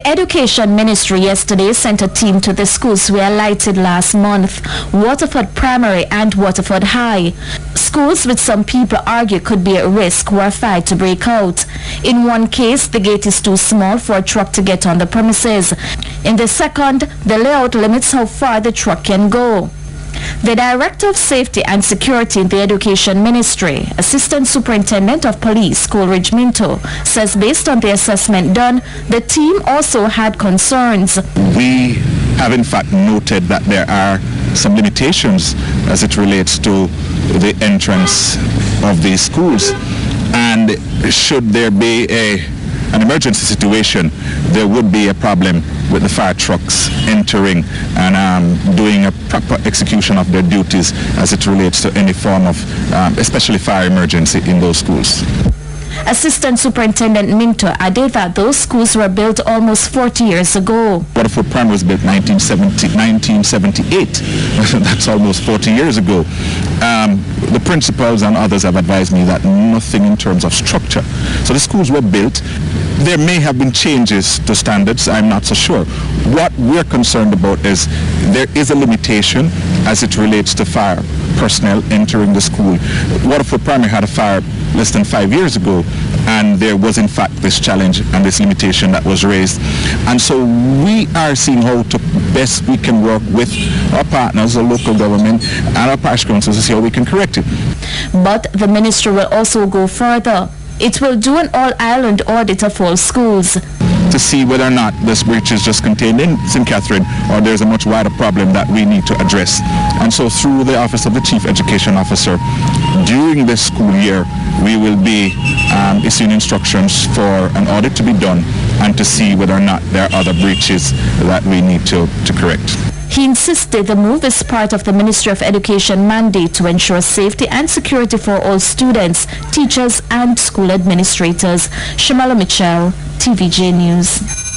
Education Ministry yesterday sent a team to the schools we highlighted last month, Waterford Primary and Waterford High. Schools which some people argue could be at risk were fired to break out. In one case, the gate is too small for a truck to get on the premises. In the second, the layout limits how far the truck can go. The Director of Safety and Security in the Education Ministry, Assistant Superintendent of Police Coleridge Minto, says based on the assessment done, the team also had concerns. We have in fact noted that there are some limitations as it relates to the entrance of these schools, and should there be an emergency situation, there would be a problem with the fire trucks entering and doing a proper execution of their duties as it relates to any form of, especially fire emergency in those schools. Assistant Superintendent Minto added that those schools were built almost 40 years ago. Waterford Primary was built 1978. That's almost 40 years ago. The principals and others have advised me that nothing in terms of structure. So the schools were built. There may have been changes to standards, I'm not so sure. What we're concerned about is there is a limitation as it relates to fire personnel entering the school. Waterford Primary had a fire less than 5 years ago, and there was in fact this challenge and this limitation that was raised. And so we are seeing how to best we can work with our partners, the local government and our parish councils to see how we can correct it. But the ministry will also go further. It will do an all-island audit of all schools to see whether or not this breach is just contained in St. Catherine or there's a much wider problem that we need to address. And so through the Office of the Chief Education Officer, during this school year, we will be issuing instructions for an audit to be done and to see whether or not there are other breaches that we need to correct. He insisted the move is part of the Ministry of Education mandate to ensure safety and security for all students, teachers and school administrators. Shamala Mitchell, TVJ News.